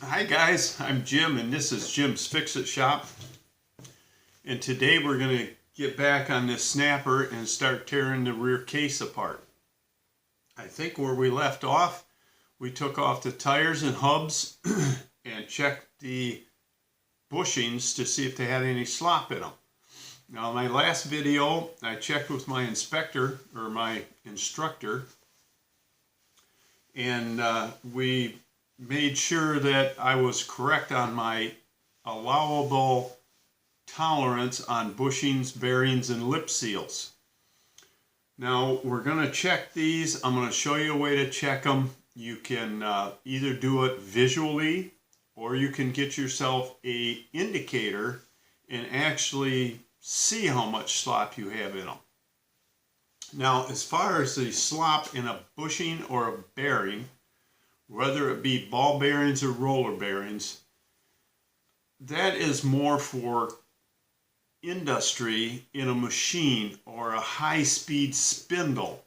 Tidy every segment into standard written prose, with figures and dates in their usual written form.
Hi guys, I'm Jim and this is Jim's Fix-It Shop. And today we're going to get back on this snapper and start tearing the rear case apart. I think where we left off, we took off the tires and hubs and checked the bushings to see if they had any slop in them. Now in my last video, I checked with my inspector or my instructor, and we made sure that I was correct on my allowable tolerance on bushings, bearings, and lip seals. Now we're going to check these. I'm going to show you a way to check them. You can either do it visually, or you can get yourself an indicator and actually see how much slop you have in them. Now as far as the slop in a bushing or a bearing, whether it be ball bearings or roller bearings, that is more for industry in a machine or a high-speed spindle.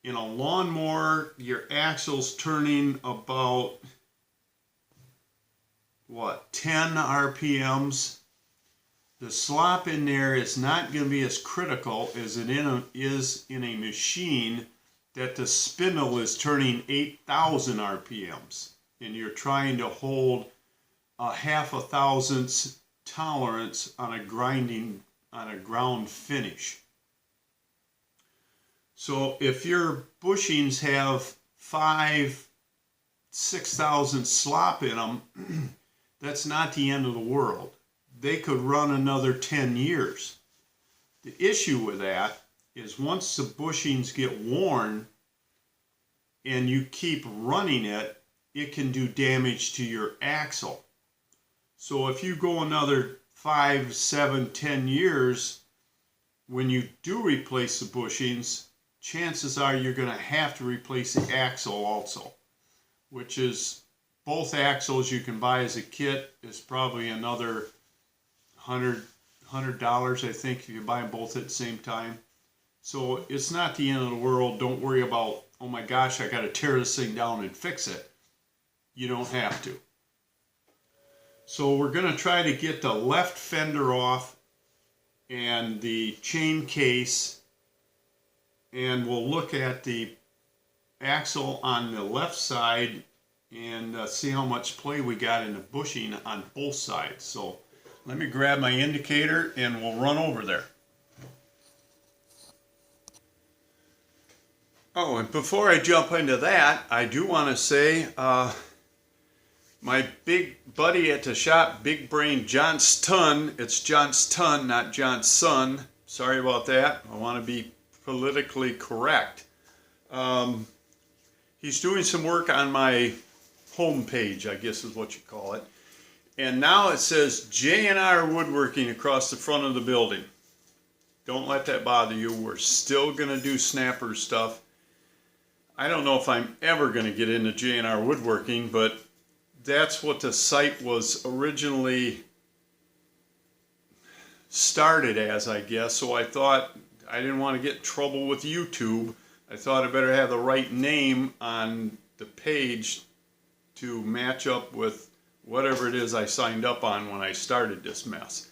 In a lawnmower, your axle's turning about, 10 RPMs. The slop in there is not going to be as critical as it is in a machine that the spindle is turning 8,000 RPMs and you're trying to hold a half a thousandths tolerance on a ground finish. So if your bushings have 5,000-6,000 slop in them, that's not the end of the world. They could run another 10 years. The issue with that is once the bushings get worn and you keep running it, it can do damage to your axle. So if you go another 5, 7, 10 years, when you do replace the bushings, chances are you're going to have to replace the axle also, which is both axles you can buy as a kit is probably another $100, I think, if you buy them both at the same time. So it's not the end of the world. Don't worry about, oh my gosh, I got to tear this thing down and fix it. You don't have to. So we're going to try to get the left fender off and the chain case, and we'll look at the axle on the left side and see how much play we got in the bushing on both sides. So let me grab my indicator and we'll run over there. Oh, and before I jump into that, I do want to say my big buddy at the shop, Big Brain Johnston, it's Johnston, not Johnson. Sorry about that. I want to be politically correct. He's doing some work on my home page, I guess is what you call it. And now it says J&R Woodworking across the front of the building. Don't let that bother you. We're still going to do snapper stuff. I don't know if I'm ever going to get into J&R Woodworking, but that's what the site was originally started as, I guess. So I thought I didn't want to get in trouble with YouTube. I thought I better have the right name on the page to match up with whatever it is I signed up on when I started this mess.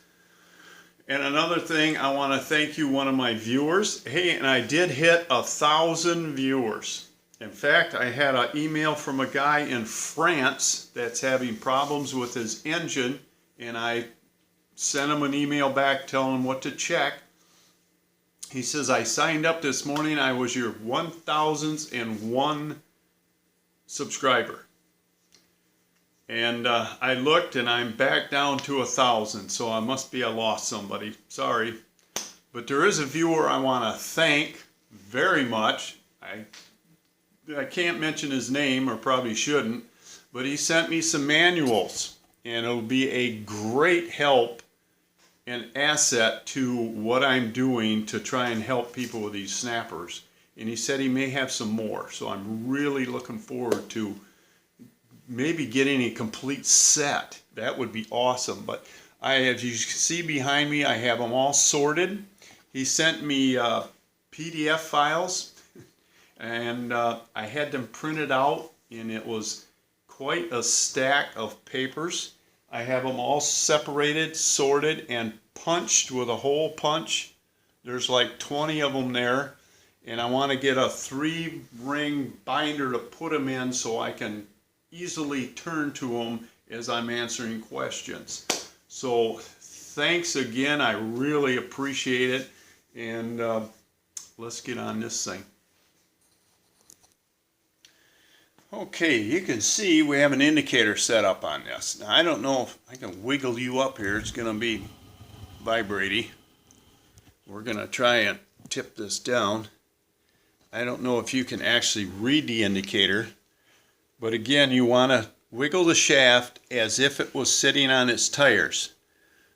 And another thing, I want to thank you, one of my viewers. Hey, and I did hit 1,000 viewers. In fact, I had an email from a guy in France that's having problems with his engine, and I sent him an email back telling him what to check. He says, I signed up this morning. I was your 1,001 subscriber. And I looked and I'm back down to 1,000, so I must be I lost somebody. Sorry. But there is a viewer I want to thank very much. I can't mention his name, or probably shouldn't, but he sent me some manuals, and it'll be a great help and asset to what I'm doing to try and help people with these snappers. And he said he may have some more, so I'm really looking forward to maybe getting a complete set. That would be awesome. But as you can see behind me, I have them all sorted. He sent me PDF files, and I had them printed out, and it was quite a stack of papers. I have them all separated, sorted, and punched with a hole punch. There's like 20 of them there. And I want to get a 3-ring binder to put them in so I can easily turn to them as I'm answering questions. So thanks again, I really appreciate it. And let's get on this thing. Okay, you can see we have an indicator set up on this. Now I don't know if I can wiggle you up here. It's going to be vibrating. We're going to try and tip this down. I don't know if you can actually read the indicator, but again, you want to wiggle the shaft as if it was sitting on its tires.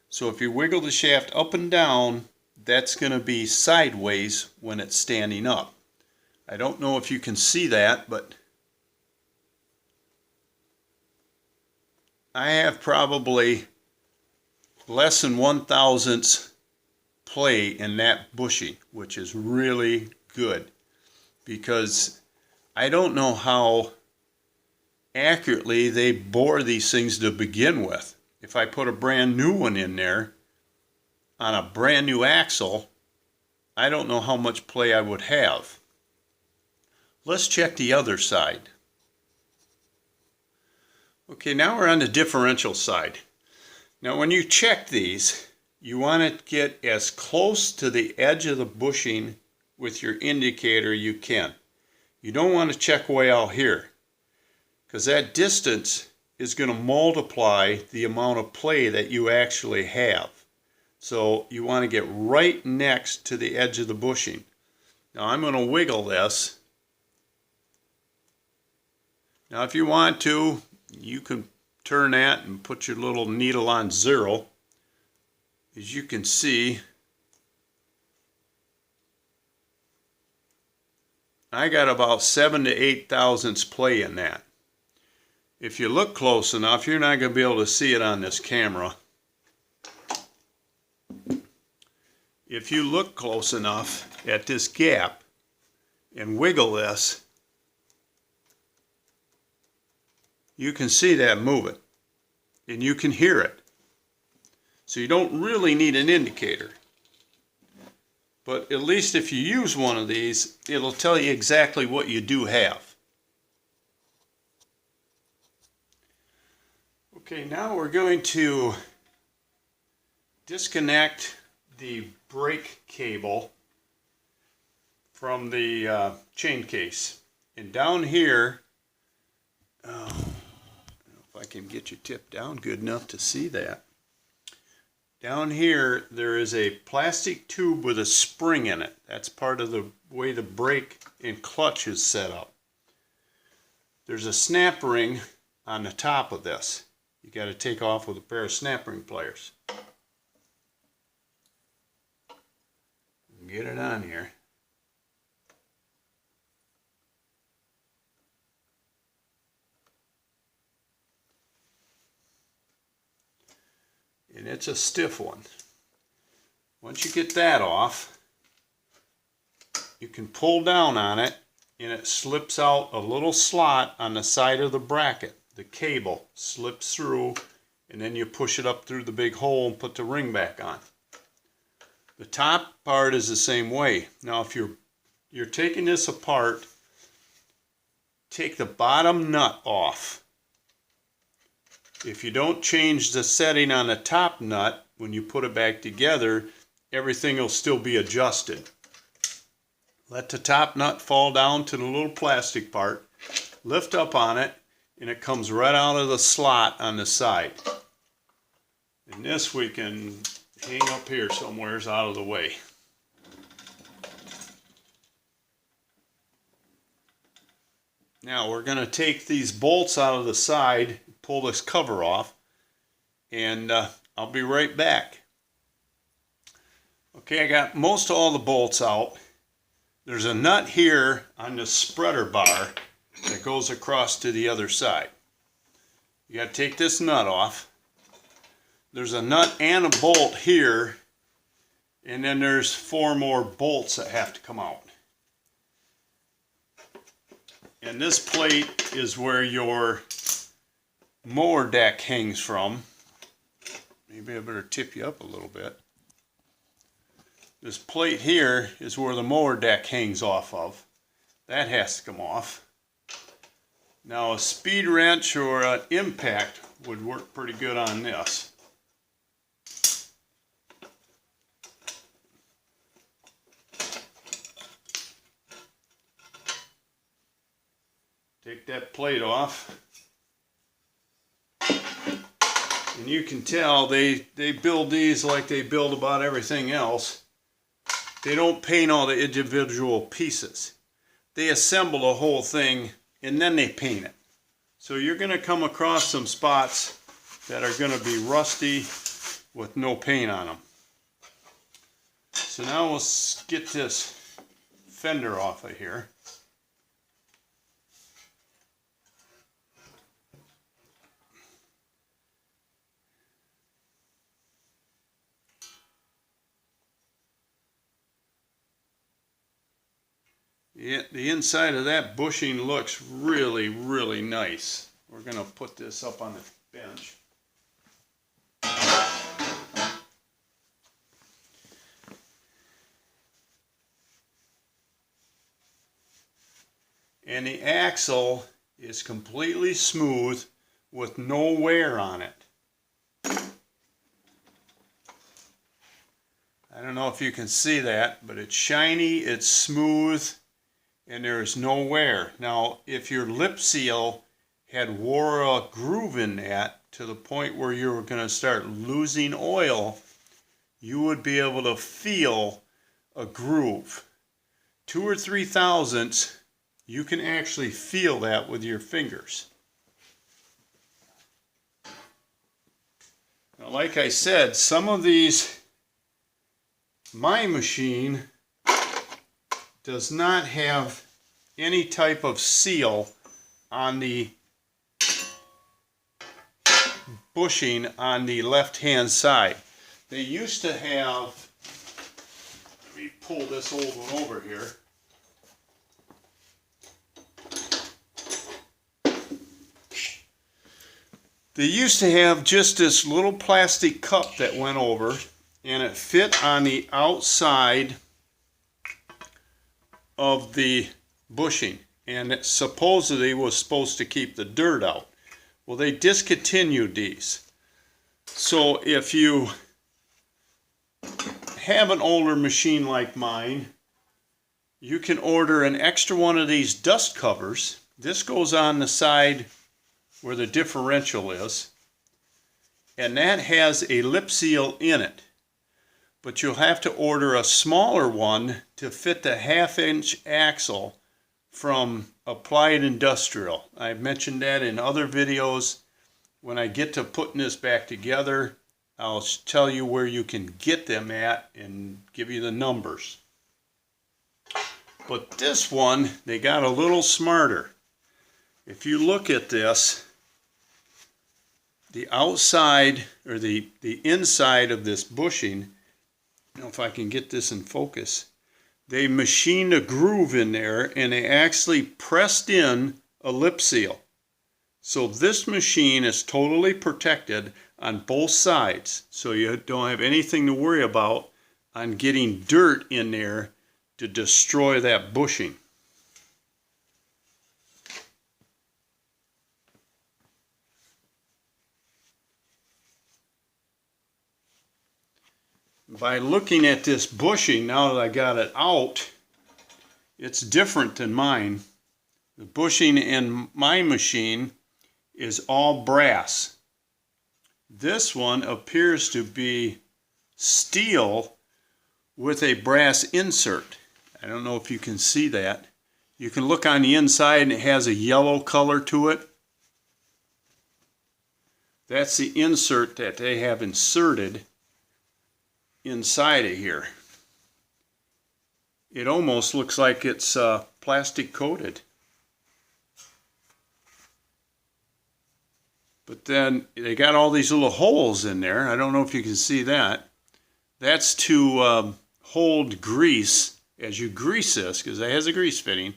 So if you wiggle the shaft up and down, that's going to be sideways when it's standing up. I don't know if you can see that, but I have probably less than 1/1000th play in that bushing, which is really good, because I don't know how accurately they bore these things to begin with. If I put a brand new one in there on a brand new axle, I don't know how much play I would have. Let's check the other side. Okay, now we're on the differential side. Now when you check these, you want to get as close to the edge of the bushing with your indicator you can. You don't want to check way out here, because that distance is going to multiply the amount of play that you actually have. So you want to get right next to the edge of the bushing. Now I'm going to wiggle this. Now if you want to, you can turn that and put your little needle on 0. As you can see, I got about 7 to 8/1000ths play in that. If you look close enough, you're not going to be able to see it on this camera. If you look close enough at this gap and wiggle this, you can see that moving, and you can hear it. So you don't really need an indicator. But at least if you use one of these, it'll tell you exactly what you do have. Okay, now we're going to disconnect the brake cable from the chain case. And down here, I don't know if I can get you tipped down good enough to see that. Down here, there is a plastic tube with a spring in it. That's part of the way the brake and clutch is set up. There's a snap ring on the top of this. You got to take off with a pair of snap ring pliers. Get it on here. And it's a stiff one. Once you get that off, you can pull down on it and it slips out a little slot on the side of the bracket. The cable slips through, and then you push it up through the big hole and put the ring back on. The top part is the same way. Now if you're taking this apart, take the bottom nut off. If you don't change the setting on the top nut, when you put it back together, everything will still be adjusted. Let the top nut fall down to the little plastic part, lift up on it, and it comes right out of the slot on the side. And this we can hang up here somewheres out of the way. Now we're going to take these bolts out of the side, pull this cover off, and I'll be right back. Okay, I got most all the bolts out. There's a nut here on the spreader bar that goes across to the other side. You got to take this nut off. There's a nut and a bolt here, and then there's 4 more bolts that have to come out. And this plate is where your mower deck hangs from. Maybe I better tip you up a little bit. This plate here is where the mower deck hangs off of. That has to come off. Now a speed wrench or an impact would work pretty good on this. Take that plate off. And you can tell they build these like they build about everything else. They don't paint all the individual pieces. They assemble the whole thing and then they paint it. So you're going to come across some spots that are going to be rusty with no paint on them. So now we'll get this fender off of here. Yeah, the inside of that bushing looks really, really nice. We're going to put this up on the bench. And the axle is completely smooth with no wear on it. I don't know if you can see that, but it's shiny, it's smooth, and there's no wear. Now, if your lip seal had wore a groove in that to the point where you were going to start losing oil, you would be able to feel a groove. 2 or 3 thousandths, you can actually feel that with your fingers. Now, like I said, some of these, my machine does not have any type of seal on the bushing on the left hand side. They used to have, let me pull this old one over here. They used to have just this little plastic cup that went over, and it fit on the outside of the bushing, and it supposedly was supposed to keep the dirt out. Well, they discontinued these. So if you have an older machine like mine, you can order an extra one of these dust covers. This goes on the side where the differential is, and that has a lip seal in it. But you'll have to order a smaller one to fit the 1/2 inch axle from Applied Industrial. I've mentioned that in other videos. When I get to putting this back together, I'll tell you where you can get them at and give you the numbers. But this one, they got a little smarter. If you look at this, the outside or the inside of this bushing, I don't know if I can get this in focus, they machined a groove in there and they actually pressed in a lip seal. So this machine is totally protected on both sides, so you don't have anything to worry about on getting dirt in there to destroy that bushing. By looking at this bushing, now that I got it out, it's different than mine. The bushing in my machine is all brass. This one appears to be steel with a brass insert. I don't know if you can see that. You can look on the inside and it has a yellow color to it. That's the insert that they have inserted inside of here. It almost looks like it's plastic coated. But then they got all these little holes in there. I don't know if you can see that. That's to hold grease as you grease this, because it has a grease fitting,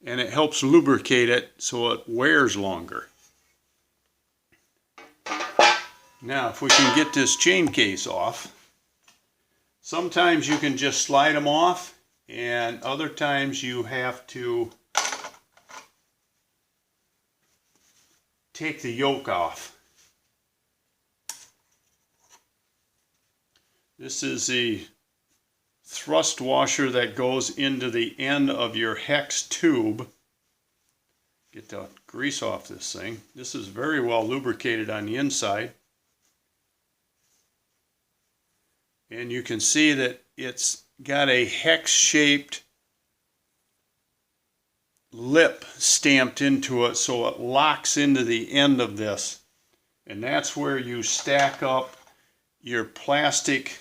and it helps lubricate it so it wears longer. Now, if we can get this chain case off, sometimes you can just slide them off, and other times you have to take the yoke off. This is the thrust washer that goes into the end of your hex tube. Get the grease off this thing. This is very well lubricated on the inside. And you can see that it's got a hex-shaped lip stamped into it, so it locks into the end of this. And that's where you stack up your plastic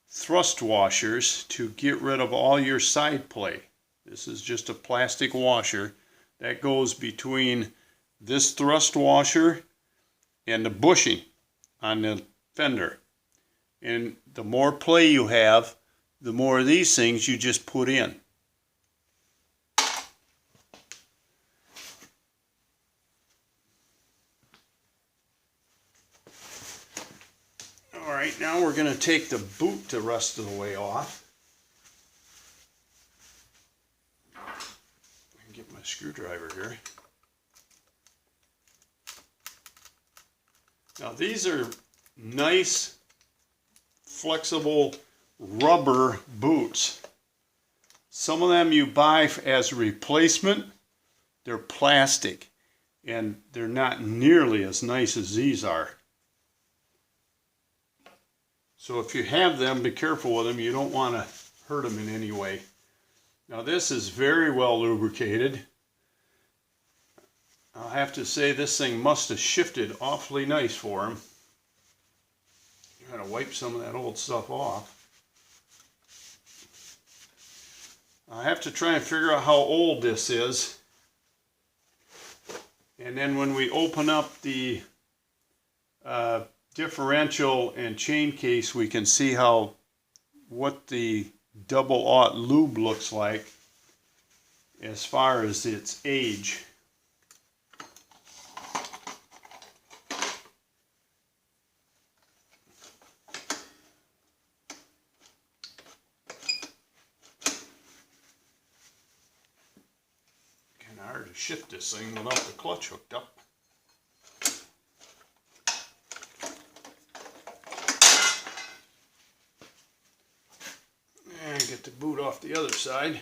thrust washers to get rid of all your side play. This is just a plastic washer that goes between this thrust washer and the bushing on the Fender. And the more play you have, the more of these things you just put in. Alright, now we're going to take the boot the rest of the way off. I can get my screwdriver here. Now these are nice, flexible rubber boots. Some of them you buy as a replacement. They're plastic and they're not nearly as nice as these are. So if you have them, be careful with them. You don't want to hurt them in any way. Now this is very well lubricated. I'll have to say this thing must have shifted awfully nice for him. I'm going to wipe some of that old stuff off. I have to try and figure out how old this is. And then when we open up the differential and chain case, we can see what the double-aught lube looks like as far as its age. Kind of hard to shift this thing without the clutch hooked up. Get the boot off the other side.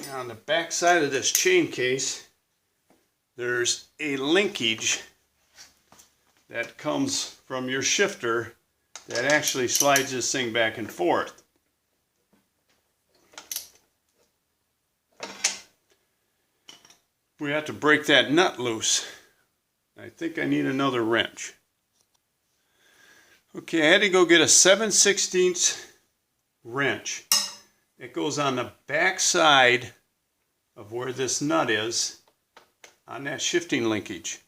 Now on the back side of this chain case, there's a linkage that comes from your shifter that actually slides this thing back and forth. We have to break that nut loose. I think I need another wrench. Okay, I had to go get a 7/16 wrench. It goes on the back side of where this nut is on that shifting linkage.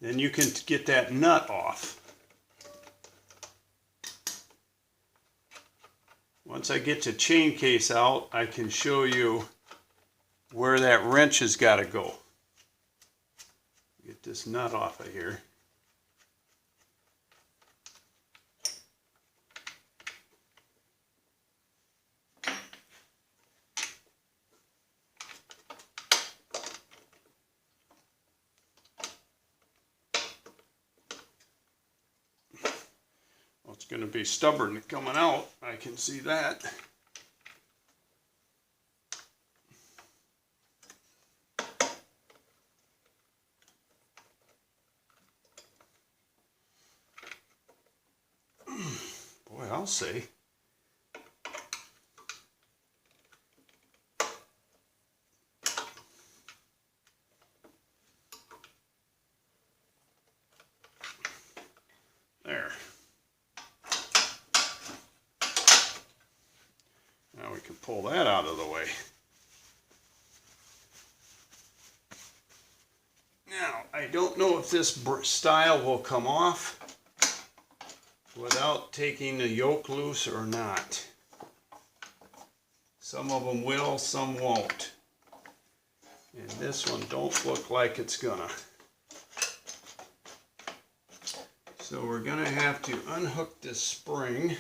Then you can get that nut off. Once I get the chain case out, I can show you where that wrench has got to go. Get this nut off of here. It's going to be stubborn coming out. I can see that. Boy, I'll say. There. Now we can pull that out of the way. Now, I don't know if this style will come off without taking the yoke loose or not. Some of them will, some won't. And this one don't look like it's gonna. So we're gonna have to unhook this spring.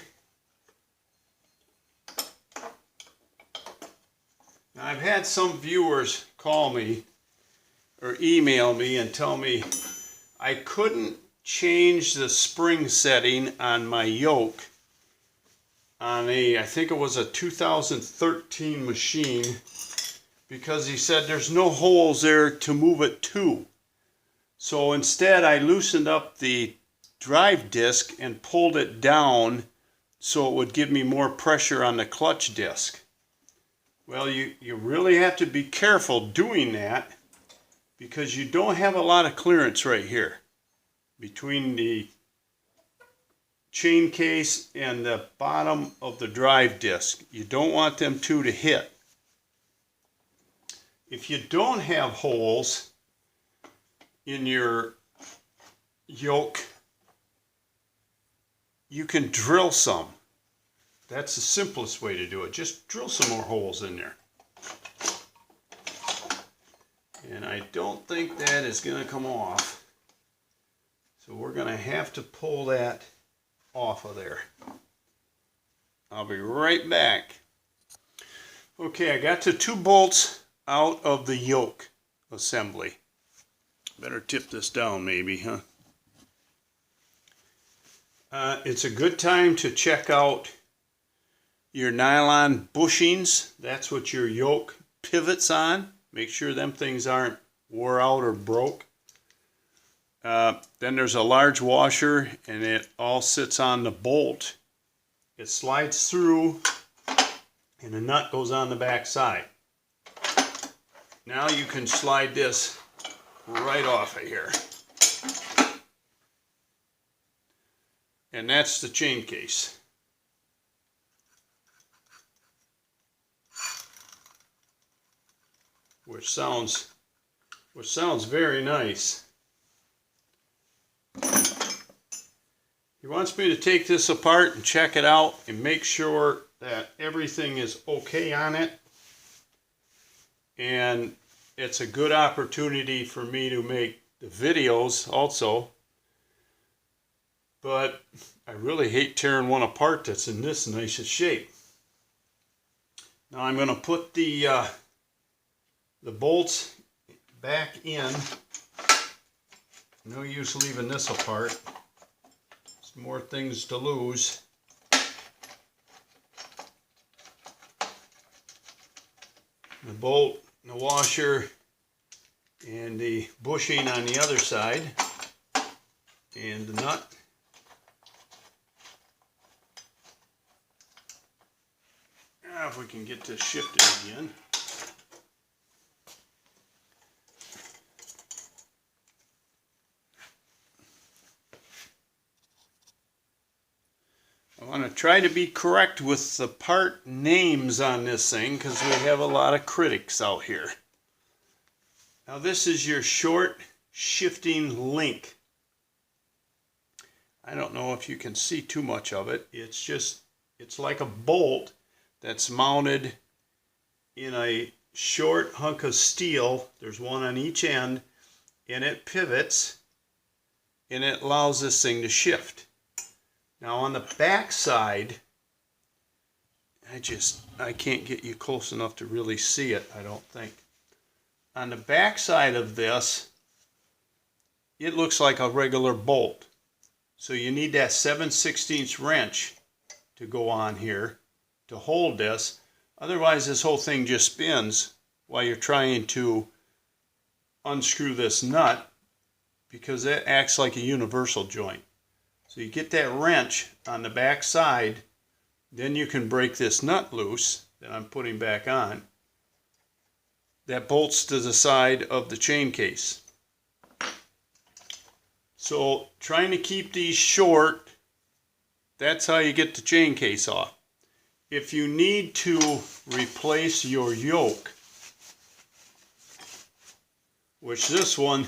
Now, I've had some viewers call me or email me and tell me I couldn't change the spring setting on my yoke on I think it was a 2013 machine, because he said there's no holes there to move it to. So instead I loosened up the drive disc and pulled it down so it would give me more pressure on the clutch disc. Well, you really have to be careful doing that, because you don't have a lot of clearance right here between the chain case and the bottom of the drive disc. You don't want them two to hit. If you don't have holes in your yoke, you can drill some. That's the simplest way to do it. Just drill some more holes in there. And I don't think that is going to come off. So we're going to have to pull that off of there. I'll be right back. Okay, I got the 2 bolts out of the yoke assembly. Better tip this down maybe, huh? It's a good time to check out your nylon bushings. That's what your yoke pivots on. Make sure them things aren't wore out or broke. Then there's a large washer, and it all sits on the bolt. It slides through, and the nut goes on the back side. Now you can slide this right off of here. And that's the chain case. Which sounds very nice. He wants me to take this apart and check it out and make sure that everything is okay on it. And it's a good opportunity for me to make the videos also. But I really hate tearing one apart that's in this nice shape. Now I'm going to put the bolts back in. No use leaving this apart. There's more things to lose. The bolt, the washer, and the bushing on the other side, and the nut. Now if we can get this shifted again. I want to try to be correct with the part names on this thing, because we have a lot of critics out here. Now this is your short shifting link. I don't know if you can see too much of it. It's like a bolt that's mounted in a short hunk of steel. There's one on each end, and it pivots, and it allows this thing to shift. Now on the back side, I can't get you close enough to really see it, I don't think. On the back side of this, it looks like a regular bolt. So you need that 7/16 wrench to go on here to hold this. Otherwise this whole thing just spins while you're trying to unscrew this nut, because it acts like a universal joint. So you get that wrench on the back side, then you can break this nut loose that I'm putting back on. That bolts to the side of the chain case. So trying to keep these short, that's how you get the chain case off. if you need to replace your yoke, which this one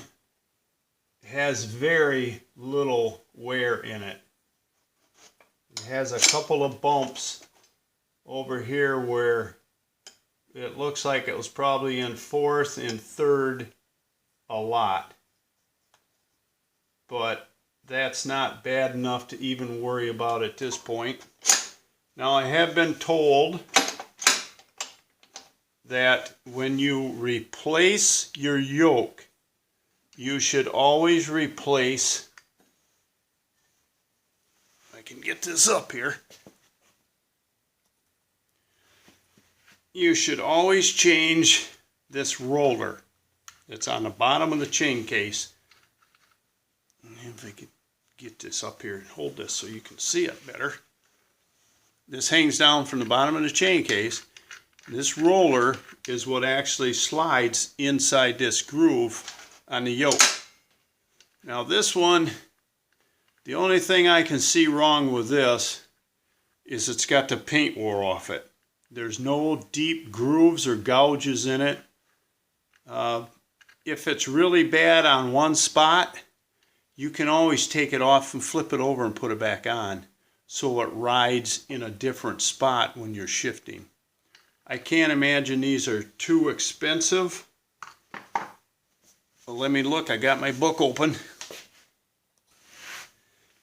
has very little wear in it. It has a couple of bumps over here where it looks like it was probably in fourth and third a lot. But that's not bad enough to even worry about at this point. Now, I have been told that when you replace your yoke, you should always replace, I can get this up here, you should always change this roller that's on the bottom of the chain case. If I could get this up here and hold this so you can see it better. This hangs down from the bottom of the chain case. This roller is what actually slides inside this groove on the yoke. Now this one, the only thing I can see wrong with this is it's got the paint wore off it. There's no deep grooves or gouges in it. If it's really bad on one spot, you can always take it off and flip it over and put it back on so it rides in a different spot when you're shifting. I can't imagine these are too expensive. Well, let me look. I got my book open.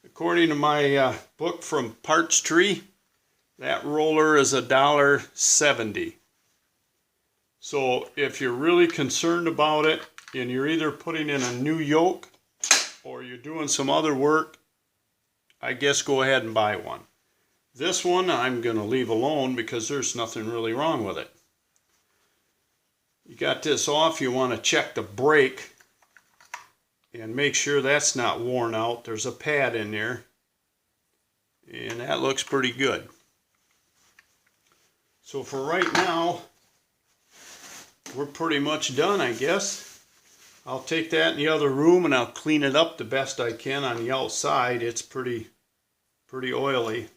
According to my book from Parts Tree, that roller is $1.70. So if you're really concerned about it and you're either putting in a new yoke or you're doing some other work, I guess go ahead and buy one. This one I'm going to leave alone because there's nothing really wrong with it. You got this off, you want to check the brake and make sure that's not worn out. There's a pad in there and that looks pretty good. So for right now, we're pretty much done, I guess. I'll take that in the other room and I'll clean it up the best I can on the outside. It's pretty oily.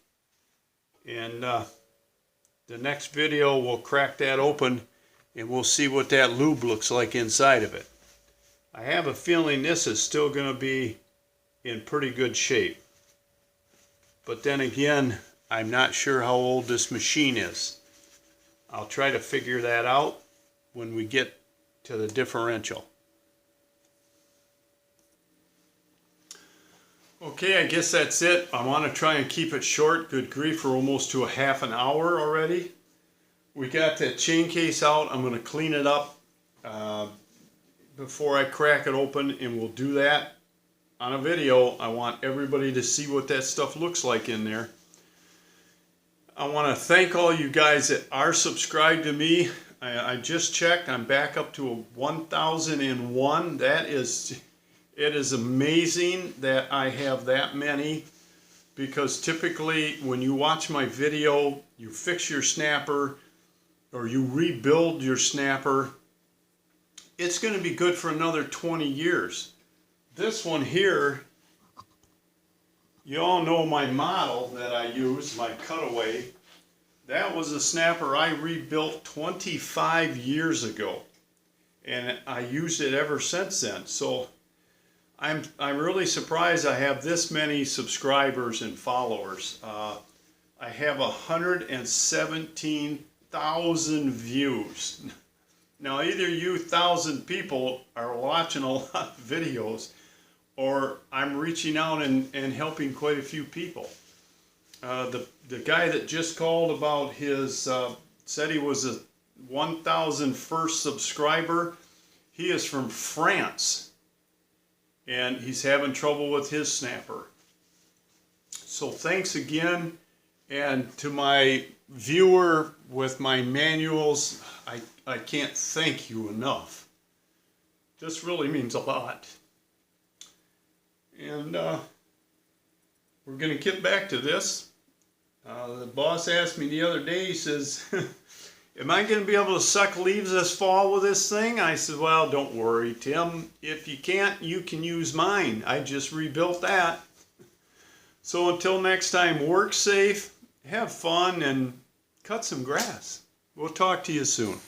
And the next video we'll crack that open and we'll see what that lube looks like inside of it. I have a feeling this is still going to be in pretty good shape. But then again, I'm not sure how old this machine is. I'll try to figure that out when we get to the differential. Okay, I guess that's it. I want to try and keep it short. Good grief, we're almost to a half an hour already. We got that chain case out. I'm going to clean it up before I crack it open, and we'll do that on a video. I want everybody to see what that stuff looks like in there. I want to thank all you guys that are subscribed to me. I just checked. I'm back up to a 1,001. It is amazing that I have that many, because typically when you watch my video, you fix your snapper or you rebuild your snapper, it's going to be good for another 20 years. This one here, you all know my model that I use, my cutaway. That was a snapper I rebuilt 25 years ago, and I used it ever since then. So I'm really surprised I have this many subscribers and followers. I have 117,000 views. Now either you 1,000 people are watching a lot of videos, or I'm reaching out and helping quite a few people. The guy that just called about his, said he was a 1,001st subscriber, he is from France, and he's having trouble with his snapper. So thanks again, and to my viewer with my manuals, I can't thank you enough. This really means a lot. And we're going to get back to this. The boss asked me the other day, he says, am I going to be able to suck leaves this fall with this thing? I said, well, don't worry, Tim. If you can't, you can use mine. I just rebuilt that. So until next time, work safe, have fun, and cut some grass. We'll talk to you soon.